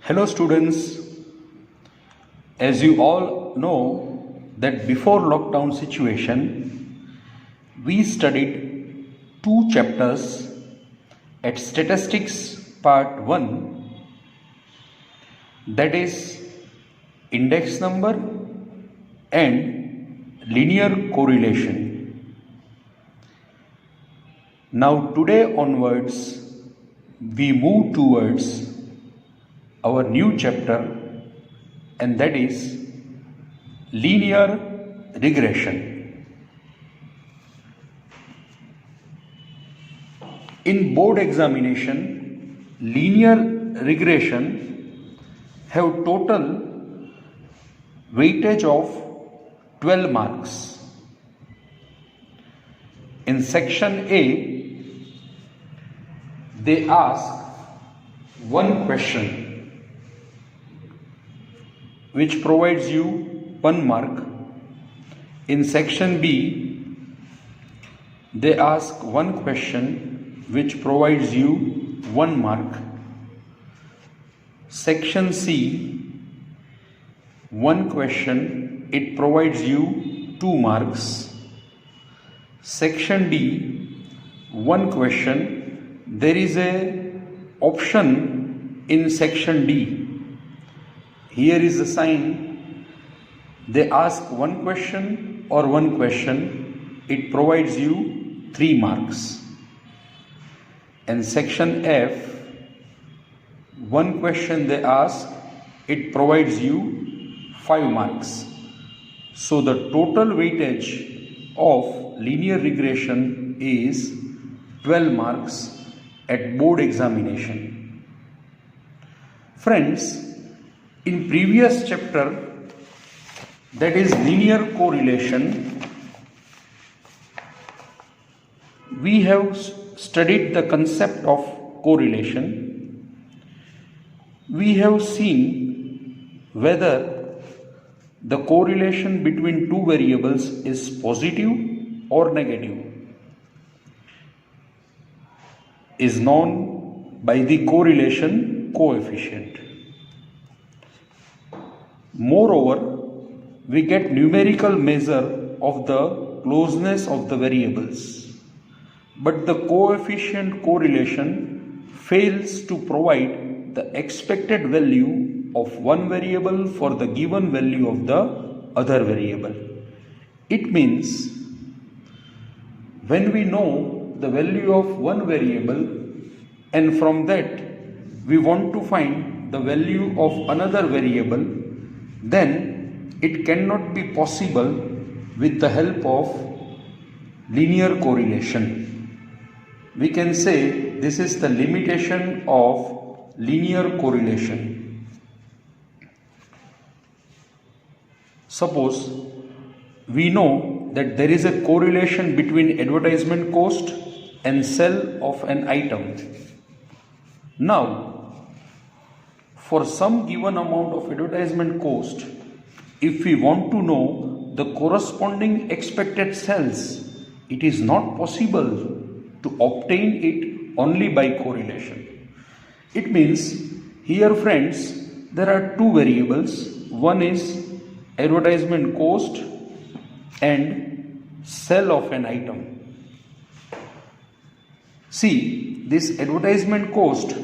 Hello students, as you all know that before lockdown situation, we studied two chapters at statistics part 1, that is index number and linear correlation. Now today onwards, we move towards our new chapter, and that is linear regression. In board examination, linear regression have total weightage of 12 marks. In section A, they ask one question which provides you 1 mark. In section B, they ask one question which provides you 1 mark. Section C, one question, it provides you 2 marks. Section D, one question, there is a option in section D. Here is the sign, they ask one question or one question, it provides you 3 marks. And section F, one question they ask, it provides you 5 marks. So the total weightage of linear regression is 12 marks at board examination. Friends, in previous chapter, that is linear correlation, we have studied the concept of correlation. We have seen whether the correlation between two variables is positive or negative, is known by the correlation coefficient. Moreover, we get numerical measure of the closeness of the variables, but the coefficient correlation fails to provide the expected value of one variable for the given value of the other variable. It means when we know the value of one variable and from that we want to find the value of another variable, then it cannot be possible with the help of linear correlation. We can say this is the limitation of linear correlation. Suppose we know that there is a correlation between advertisement cost and sale of an item. Now, for some given amount of advertisement cost, if we want to know the corresponding expected sales, it is not possible to obtain it only by correlation. It means here, friends, there are two variables. One is advertisement cost and sale of an item. See, this advertisement cost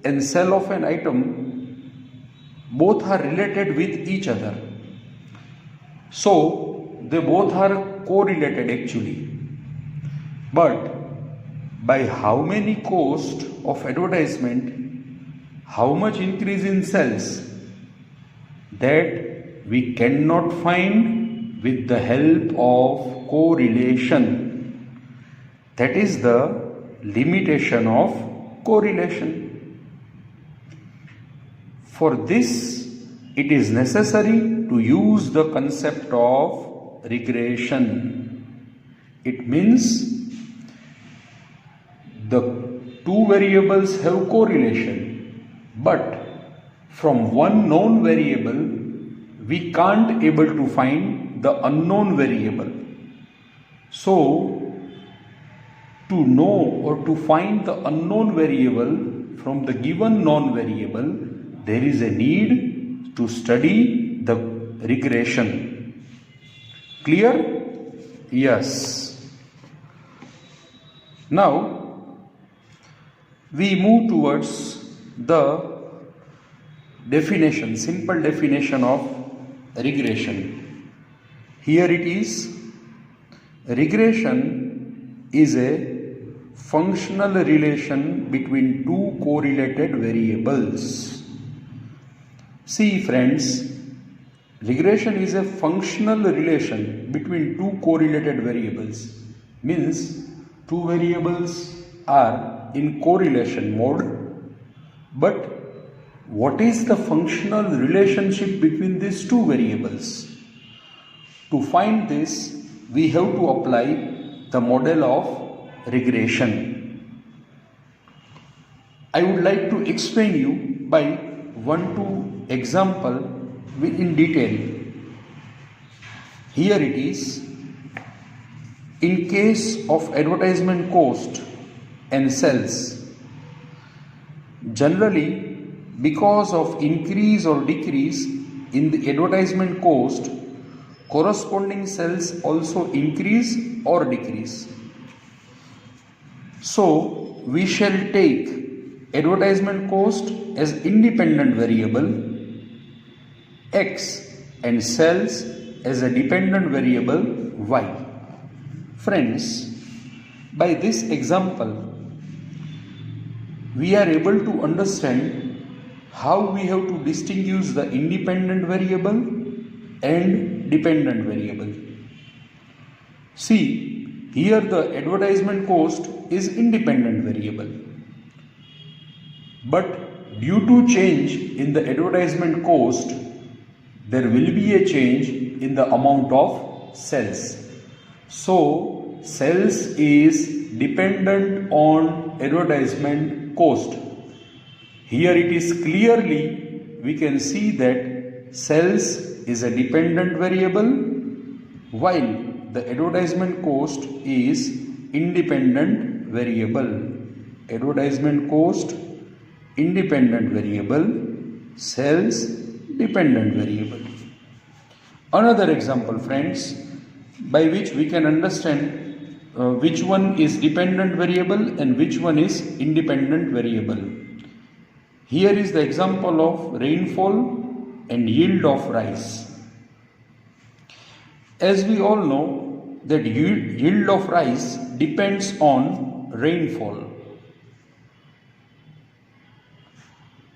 and sale of an item both are related with each other. So, they both are correlated actually. But by how many cost of advertisement, how much increase in sales, that we cannot find with the help of correlation. That is the limitation of correlation. For this, it is necessary to use the concept of regression. It means the two variables have correlation, but from one known variable, we can't able to find the unknown variable. So, to know or to find the unknown variable from the given known variable, there is a need to study the regression. Clear? Yes. Now, we move towards the definition, simple definition of regression. Here it is. Regression is a functional relation between two correlated variables. See friends, regression is a functional relation between two correlated variables. Means two variables are in correlation mode, but what is the functional relationship between these two variables? To find this, we have to apply the model of regression. I would like to explain you by 1-2 example in detail. Here it is. In case of advertisement cost and sales, generally because of increase or decrease in the advertisement cost, corresponding sales also increase or decrease. So we shall take advertisement cost as independent variable X and sales as a dependent variable Y. Friends, by this example, we are able to understand how we have to distinguish the independent variable and dependent variable. See, here the advertisement cost is independent variable. But due to change in the advertisement cost, there will be a change in the amount of sales. So, sales is dependent on advertisement cost. Here it is clearly we can see that sales is a dependent variable while the advertisement cost is independent variable. Advertisement cost independent variable, sales dependent variable. Another example friends, by which we can understand which one is dependent variable and which one is independent variable. Here is the example of rainfall and yield of rice. As we all know that yield of rice depends on rainfall.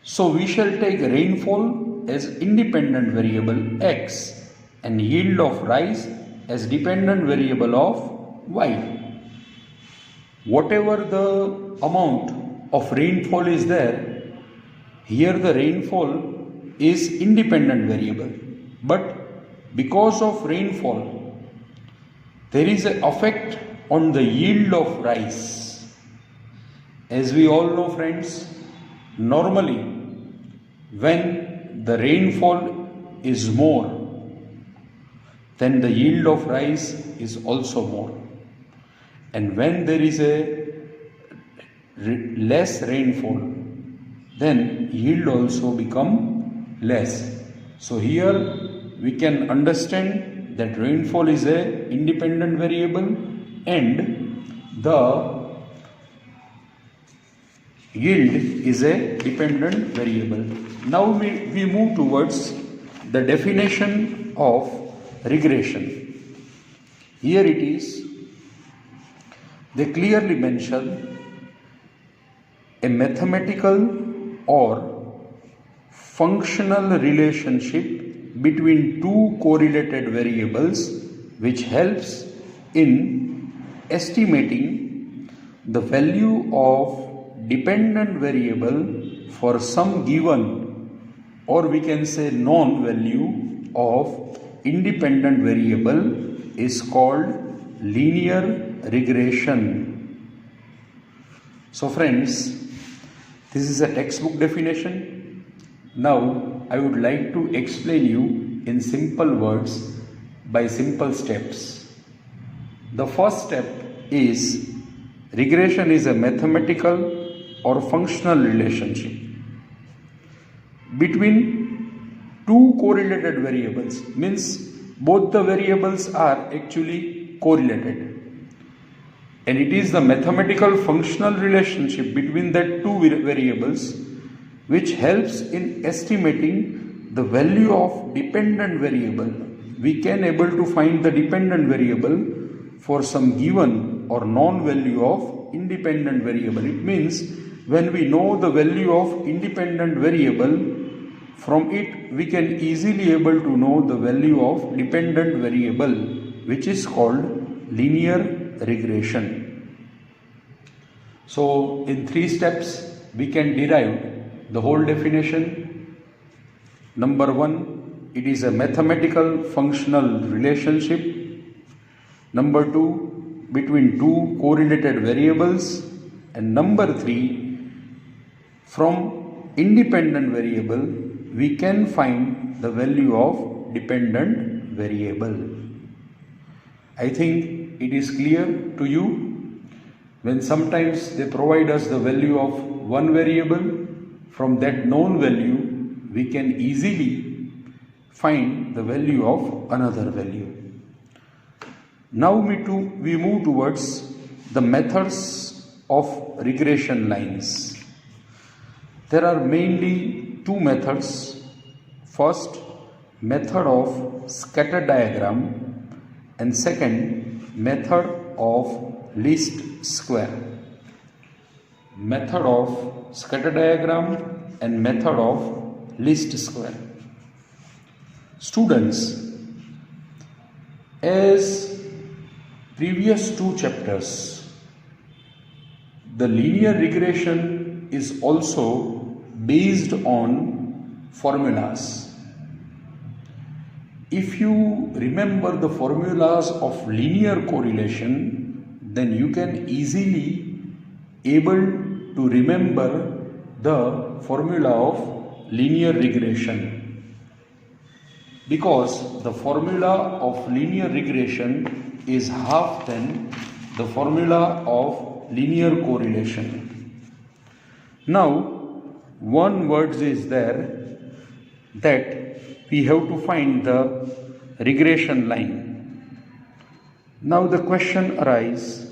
So we shall take rainfall as independent variable X and yield of rice as dependent variable of Y. Whatever the amount of rainfall is there, here the rainfall is independent variable, but because of rainfall there is an effect on the yield of rice. As we all know friends, normally when the rainfall is more, then the yield of rice is also more, and when there is a less rainfall, then yield also become less. So here we can understand that rainfall is a independent variable and the yield is a dependent variable. Now we move towards the definition of regression. Here it is. They clearly mention a mathematical or functional relationship between two correlated variables which helps in estimating the value of dependent variable for some given, or we can say known value of independent variable is called linear regression. So friends, this is a textbook definition. Now I would like to explain you in simple words by simple steps. The first step is regression is a mathematical or functional relationship between two correlated variables, means both the variables are actually correlated, and it is the mathematical functional relationship between that two variables which helps in estimating the value of dependent variable. We can able to find the dependent variable for some given or known value of independent variable. It means when we know the value of independent variable, from it we can easily able to know the value of dependent variable, which is called linear regression. So in 3 steps we can derive the whole definition. Number 1, it is a mathematical functional relationship. Number 2, between two correlated variables. And number 3, from independent variable we can find the value of dependent variable. I think it is clear to you. When sometimes they provide us the value of one variable, from that known value we can easily find the value of another value. Now we move towards the methods of regression lines. There are mainly 2 methods. First, method of scatter diagram, and second, method of least square. Method of scatter diagram and method of least square. Students, as previous 2 chapters, the linear regression is also based on formulas. If you remember the formulas of linear correlation, then you can easily able to remember the formula of linear regression, because the formula of linear regression is half than the formula of linear correlation. Now one word is there that we have to find the regression line. Now the question arises,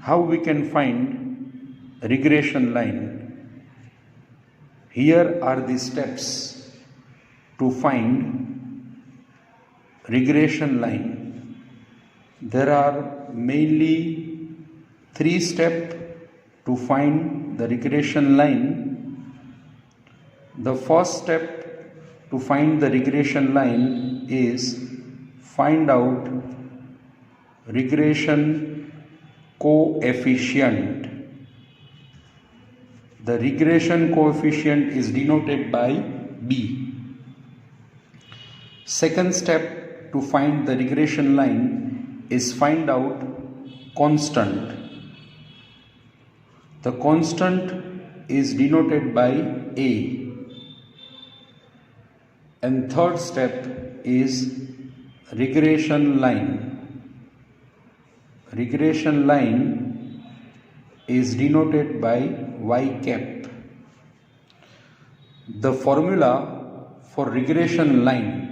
how we can find regression line? Here are the steps to find regression line. There are mainly 3 steps to find the regression line. The first step to find the regression line is find out regression coefficient. The regression coefficient is denoted by B. Second step to find the regression line is find out constant. The constant is denoted by A. And third step is regression line. Regression line is denoted by y cap. The formula for regression line,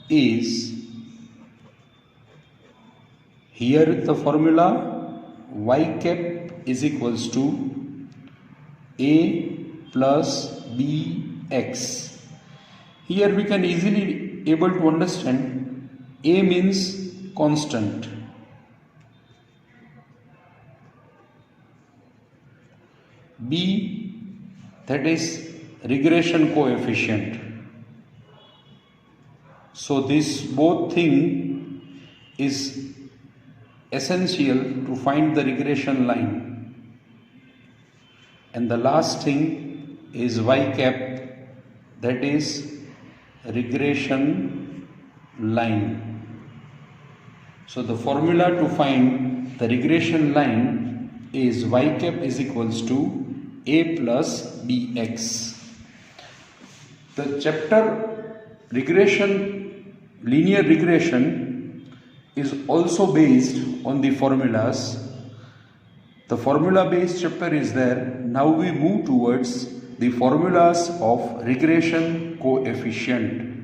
is, here the formula y cap is equals to A plus bx. Here we can easily able to understand A means constant, B, that is regression coefficient. So this both thing is essential to find the regression line. And the last thing is y cap, that is regression line. So the formula to find the regression line is y cap is equals to A plus bx. The chapter linear regression is also based on the formulas. The formula based chapter is there. Now we move towards the formulas of regression coefficient.